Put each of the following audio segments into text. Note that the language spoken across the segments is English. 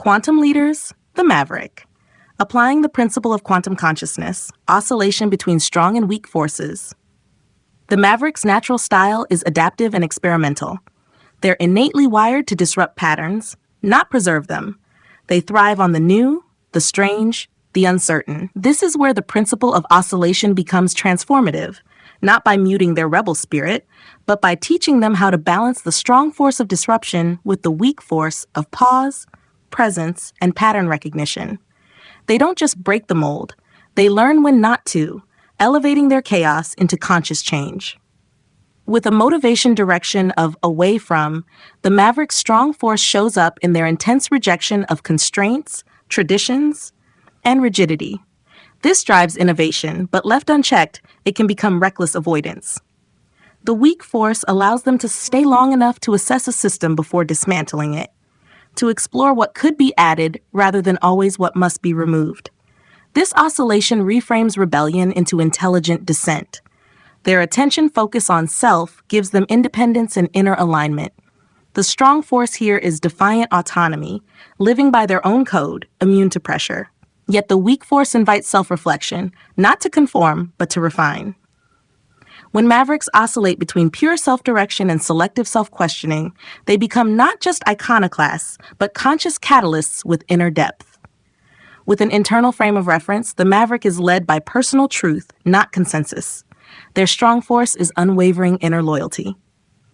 Quantum leaders, the Maverick. Applying the principle of quantum consciousness, oscillation between strong and weak forces. The Maverick's natural style is adaptive and experimental. They're innately wired to disrupt patterns, not preserve them. They thrive on the new, the strange, the uncertain. This is where the principle of oscillation becomes transformative, not by muting their rebel spirit, but by teaching them how to balance the strong force of disruption with the weak force of pause, presence, and pattern recognition. They don't just break the mold, they learn when not to, elevating their chaos into conscious change. With a motivation direction of away from, the Maverick's strong force shows up in their intense rejection of constraints, traditions, and rigidity. This drives innovation, but left unchecked, it can become reckless avoidance. The weak force allows them to stay long enough to assess a system before dismantling it, to explore what could be added rather than always what must be removed. This oscillation reframes rebellion into intelligent dissent. Their attention focus on self gives them independence and inner alignment. The strong force here is defiant autonomy, living by their own code, immune to pressure. Yet the weak force invites self-reflection, not to conform, but to refine. When Mavericks oscillate between pure self-direction and selective self-questioning, they become not just iconoclasts, but conscious catalysts with inner depth. With an internal frame of reference, the Maverick is led by personal truth, not consensus. Their strong force is unwavering inner loyalty.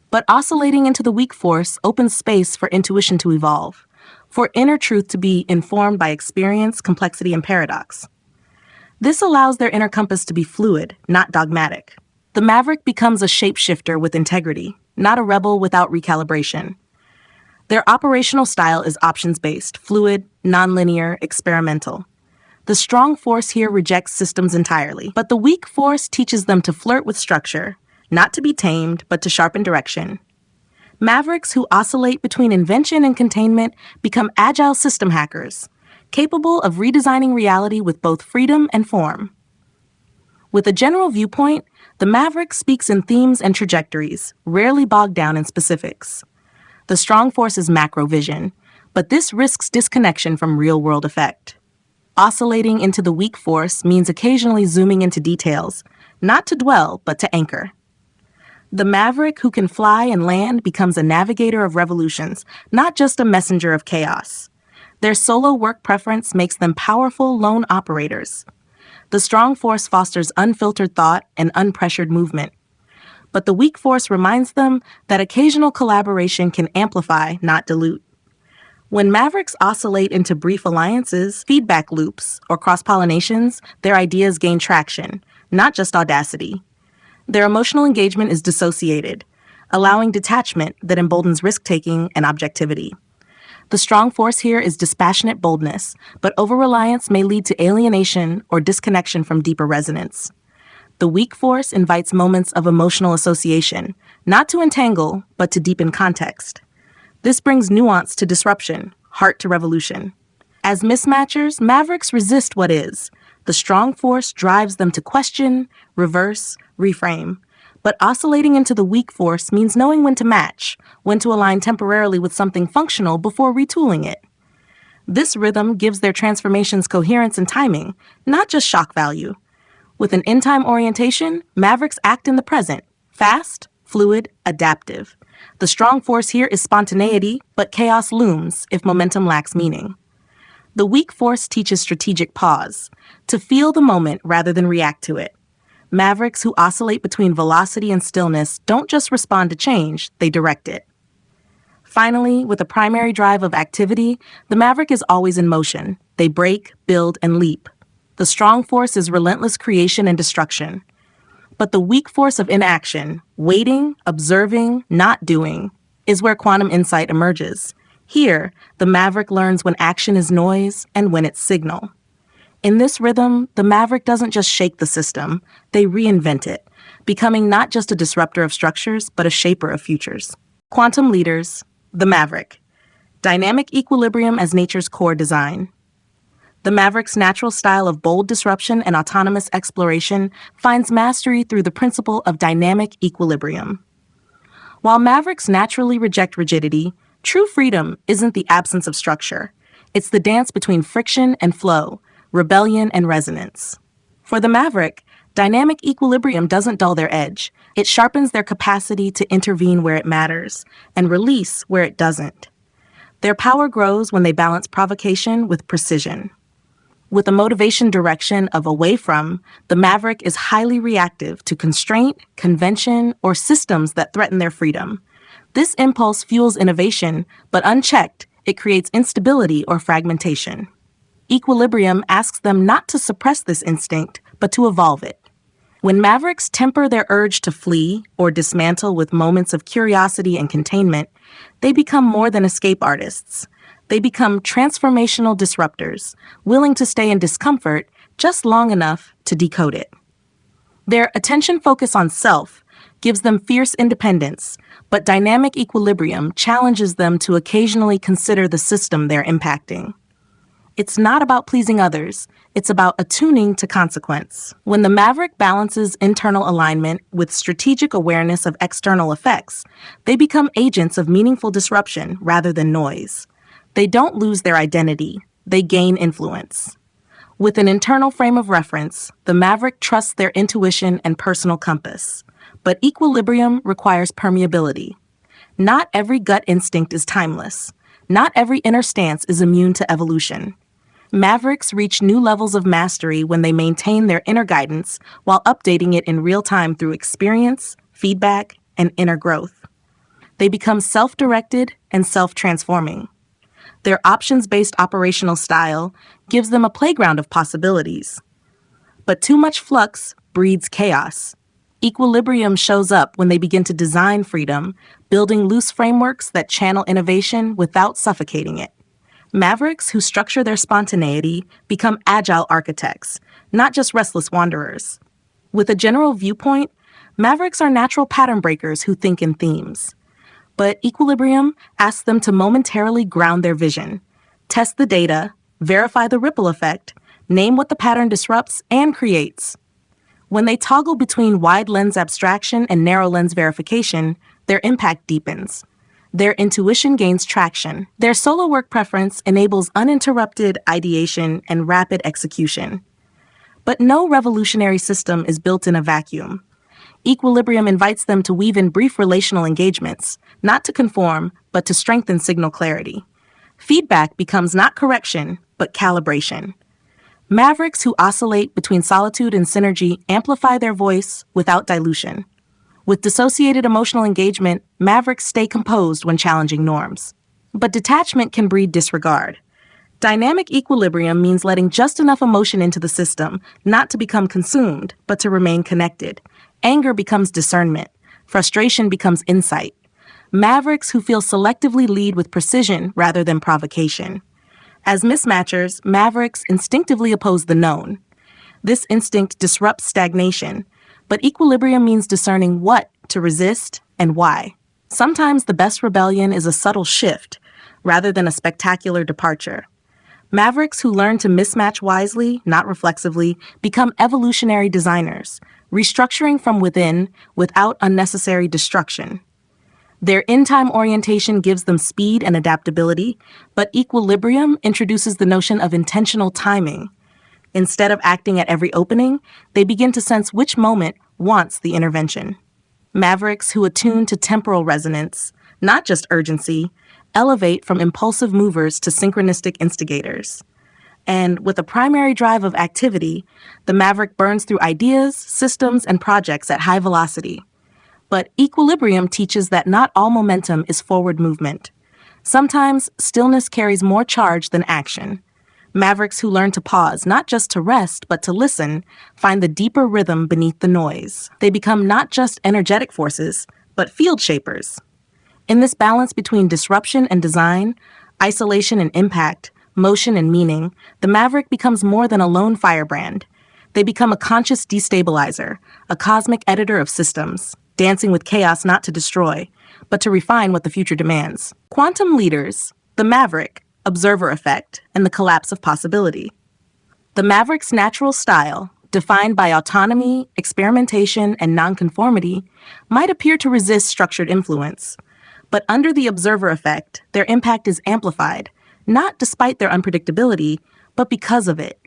But oscillating into the weak force opens space for intuition to evolve, for inner truth to be informed by experience, complexity, and paradox. This allows their inner compass to be fluid, not dogmatic. The Maverick becomes a shapeshifter with integrity, not a rebel without recalibration. Their operational style is options-based, fluid, nonlinear, experimental. The strong force here rejects systems entirely, but the weak force teaches them to flirt with structure, not to be tamed, but to sharpen direction. Mavericks who oscillate between invention and containment become agile system hackers, capable of redesigning reality with both freedom and form. With a general viewpoint, the Maverick speaks in themes and trajectories, rarely bogged down in specifics. The strong force is macro vision, but this risks disconnection from real-world effect. Oscillating into the weak force means occasionally zooming into details, not to dwell, but to anchor. The Maverick who can fly and land becomes a navigator of revolutions, not just a messenger of chaos. Their solo work preference makes them powerful lone operators. The strong force fosters unfiltered thought and unpressured movement. But the weak force reminds them that occasional collaboration can amplify, not dilute. When Mavericks oscillate into brief alliances, feedback loops, or cross-pollinations, their ideas gain traction, not just audacity. Their emotional engagement is dissociated, allowing detachment that emboldens risk-taking and objectivity. The strong force here is dispassionate boldness, but over-reliance may lead to alienation or disconnection from deeper resonance. The weak force invites moments of emotional association, not to entangle, but to deepen context. This brings nuance to disruption, heart to revolution. As mismatchers, Mavericks resist what is. The strong force drives them to question, reverse, reframe. But oscillating into the weak force means knowing when to match, when to align temporarily with something functional before retooling it. This rhythm gives their transformations coherence and timing, not just shock value. With an in-time orientation, Mavericks act in the present, fast, fluid, adaptive. The strong force here is spontaneity, but chaos looms if momentum lacks meaning. The weak force teaches strategic pause, to feel the moment rather than react to it. Mavericks who oscillate between velocity and stillness don't just respond to change, they direct it. Finally, with a primary drive of activity, the Maverick is always in motion. They break, build, and leap. The strong force is relentless creation and destruction. But the weak force of inaction, waiting, observing, not doing, is where quantum insight emerges. Here, the Maverick learns when action is noise and when it's signal. In this rhythm, the Maverick doesn't just shake the system, they reinvent it, becoming not just a disruptor of structures, but a shaper of futures. Quantum leaders, the Maverick. Dynamic equilibrium as nature's core design. The Maverick's natural style of bold disruption and autonomous exploration finds mastery through the principle of dynamic equilibrium. While Mavericks naturally reject rigidity, true freedom isn't the absence of structure. It's the dance between friction and flow, rebellion and resonance. For the Maverick, dynamic equilibrium doesn't dull their edge. It sharpens their capacity to intervene where it matters and release where it doesn't. Their power grows when they balance provocation with precision. With a motivation direction of away from, the Maverick is highly reactive to constraint, convention, or systems that threaten their freedom. This impulse fuels innovation, but unchecked, it creates instability or fragmentation. Equilibrium asks them not to suppress this instinct, but to evolve it. When Mavericks temper their urge to flee or dismantle with moments of curiosity and containment, they become more than escape artists. They become transformational disruptors, willing to stay in discomfort just long enough to decode it. Their attention focus on self gives them fierce independence, but dynamic equilibrium challenges them to occasionally consider the system they're impacting. It's not about pleasing others, it's about attuning to consequence. When the Maverick balances internal alignment with strategic awareness of external effects, they become agents of meaningful disruption rather than noise. They don't lose their identity, they gain influence. With an internal frame of reference, the Maverick trusts their intuition and personal compass. But equilibrium requires permeability. Not every gut instinct is timeless. Not every inner stance is immune to evolution. Mavericks reach new levels of mastery when they maintain their inner guidance while updating it in real time through experience, feedback, and inner growth. They become self-directed and self-transforming. Their options-based operational style gives them a playground of possibilities. But too much flux breeds chaos. Equilibrium shows up when they begin to design freedom, building loose frameworks that channel innovation without suffocating it. Mavericks who structure their spontaneity become agile architects, not just restless wanderers. With a general viewpoint, Mavericks are natural pattern breakers who think in themes. But equilibrium asks them to momentarily ground their vision, test the data, verify the ripple effect, name what the pattern disrupts and creates. When they toggle between wide lens abstraction and narrow lens verification, their impact deepens. Their intuition gains traction. Their solo work preference enables uninterrupted ideation and rapid execution. But no revolutionary system is built in a vacuum. Equilibrium invites them to weave in brief relational engagements, not to conform, but to strengthen signal clarity. Feedback becomes not correction, but calibration. Mavericks who oscillate between solitude and synergy amplify their voice without dilution. With dissociated emotional engagement, Mavericks stay composed when challenging norms. But detachment can breed disregard. Dynamic equilibrium means letting just enough emotion into the system, not to become consumed, but to remain connected. Anger becomes discernment. Frustration becomes insight. Mavericks who feel selectively lead with precision rather than provocation. As mismatchers, Mavericks instinctively oppose the known. This instinct disrupts stagnation, but equilibrium means discerning what to resist and why. Sometimes the best rebellion is a subtle shift rather than a spectacular departure. Mavericks who learn to mismatch wisely, not reflexively, become evolutionary designers, restructuring from within without unnecessary destruction. Their in-time orientation gives them speed and adaptability, but equilibrium introduces the notion of intentional timing. Instead of acting at every opening, they begin to sense which moment wants the intervention. Mavericks who attune to temporal resonance, not just urgency, elevate from impulsive movers to synchronistic instigators. And with a primary drive of activity, the Maverick burns through ideas, systems, and projects at high velocity. But equilibrium teaches that not all momentum is forward movement. Sometimes stillness carries more charge than action. Mavericks who learn to pause, not just to rest, but to listen, find the deeper rhythm beneath the noise. They become not just energetic forces, but field shapers. In this balance between disruption and design, isolation and impact, motion and meaning, the Maverick becomes more than a lone firebrand. They become a conscious destabilizer, a cosmic editor of systems, dancing with chaos not to destroy, but to refine what the future demands. Quantum leaders, the Maverick, observer effect, and the collapse of possibility. The Maverick's natural style, defined by autonomy, experimentation, and nonconformity, might appear to resist structured influence. But under the observer effect, their impact is amplified, not despite their unpredictability, but because of it.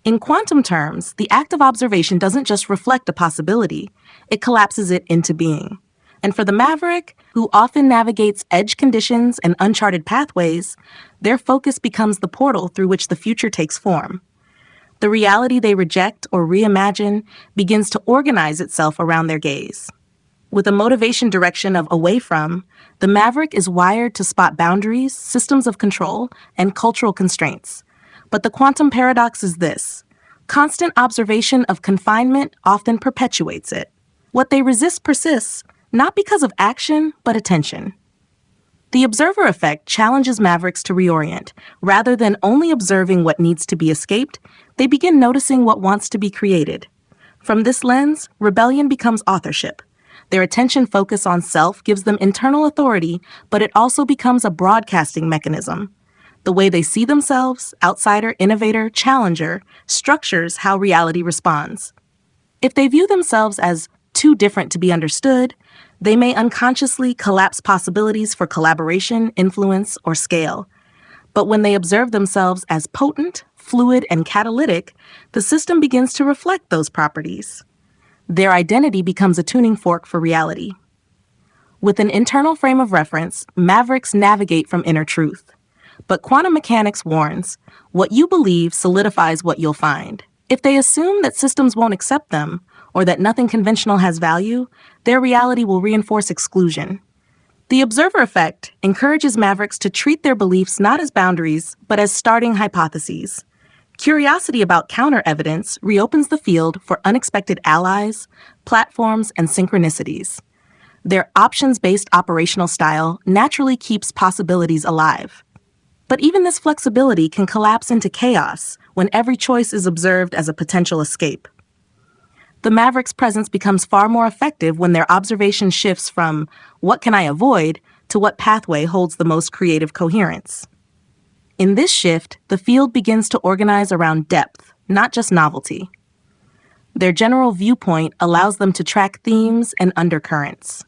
In quantum terms, the act of observation doesn't just reflect a possibility, it collapses it into being. And for the Maverick, who often navigates edge conditions and uncharted pathways, their focus becomes the portal through which the future takes form. The reality they reject or reimagine begins to organize itself around their gaze. With a motivation direction of away from, the Maverick is wired to spot boundaries, systems of control, and cultural constraints. But the quantum paradox is this: constant observation of confinement often perpetuates it. What they resist persists, not because of action, but attention. The observer effect challenges Mavericks to reorient. Rather than only observing what needs to be escaped, they begin noticing what wants to be created. From this lens, rebellion becomes authorship. Their attention focus on self gives them internal authority, but it also becomes a broadcasting mechanism. The way they see themselves, outsider, innovator, challenger, structures how reality responds. If they view themselves as too different to be understood, they may unconsciously collapse possibilities for collaboration, influence, or scale. But when they observe themselves as potent, fluid, and catalytic, the system begins to reflect those properties. Their identity becomes a tuning fork for reality. With an internal frame of reference, Mavericks navigate from inner truth. But quantum mechanics warns, what you believe solidifies what you'll find. If they assume that systems won't accept them, or that nothing conventional has value, their reality will reinforce exclusion. The observer effect encourages Mavericks to treat their beliefs not as boundaries, but as starting hypotheses. Curiosity about counter-evidence reopens the field for unexpected allies, platforms, and synchronicities. Their options-based operational style naturally keeps possibilities alive. But even this flexibility can collapse into chaos when every choice is observed as a potential escape. The Maverick's presence becomes far more effective when their observation shifts from "what can I avoid" to what pathway holds the most creative coherence. In this shift, the field begins to organize around depth, not just novelty. Their general viewpoint allows them to track themes and undercurrents.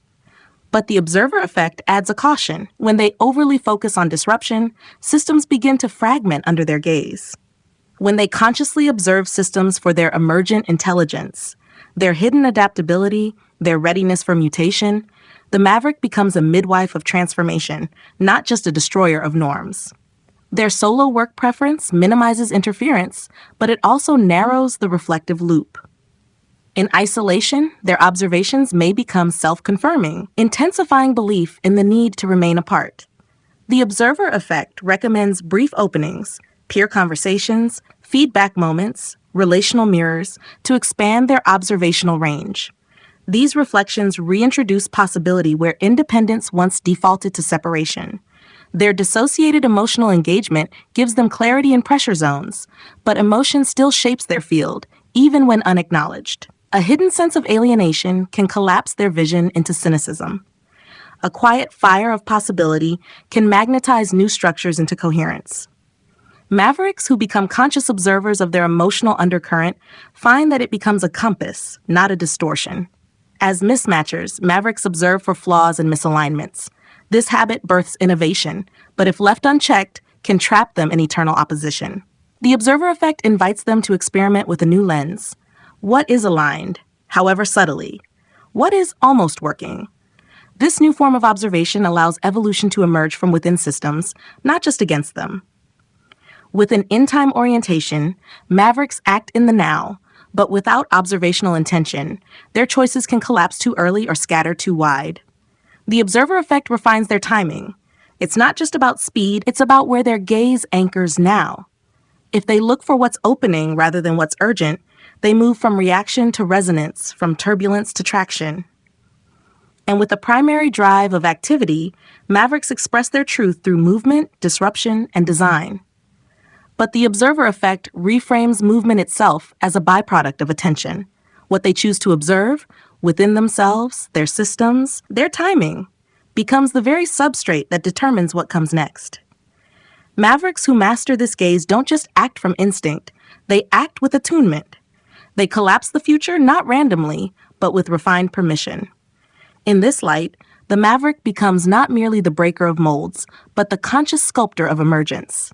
But the observer effect adds a caution. When they overly focus on disruption, systems begin to fragment under their gaze. When they consciously observe systems for their emergent intelligence, their hidden adaptability, their readiness for mutation, the Maverick becomes a midwife of transformation, not just a destroyer of norms. Their solo work preference minimizes interference, but it also narrows the reflective loop. In isolation, their observations may become self-confirming, intensifying belief in the need to remain apart. The observer effect recommends brief openings, peer conversations, feedback moments, relational mirrors to expand their observational range. These reflections reintroduce possibility where independence once defaulted to separation. Their dissociated emotional engagement gives them clarity in pressure zones, but emotion still shapes their field, even when unacknowledged. A hidden sense of alienation can collapse their vision into cynicism. A quiet fire of possibility can magnetize new structures into coherence. Mavericks who become conscious observers of their emotional undercurrent find that it becomes a compass, not a distortion. As mismatchers, Mavericks observe for flaws and misalignments. This habit births innovation, but if left unchecked, can trap them in eternal opposition. The observer effect invites them to experiment with a new lens. What is aligned, however subtly? What is almost working? This new form of observation allows evolution to emerge from within systems, not just against them. With an in-time orientation, Mavericks act in the now, but without observational intention, their choices can collapse too early or scatter too wide. The observer effect refines their timing. It's not just about speed, it's about where their gaze anchors now. If they look for what's opening rather than what's urgent, they move from reaction to resonance, from turbulence to traction. And with the primary drive of activity, Mavericks express their truth through movement, disruption, and design. But the observer effect reframes movement itself as a byproduct of attention. What they choose to observe, within themselves, their systems, their timing, becomes the very substrate that determines what comes next. Mavericks who master this gaze don't just act from instinct, they act with attunement. They collapse the future not randomly, but with refined permission. In this light, The Maverick becomes not merely the breaker of molds, but the conscious sculptor of emergence.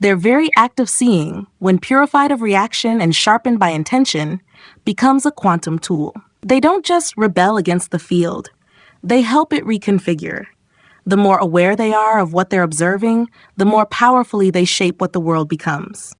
Their very act of seeing, when purified of reaction and sharpened by intention, becomes a quantum tool. They don't just rebel against the field, they help it reconfigure. The more aware they are of what they're observing, the more powerfully they shape what the world becomes.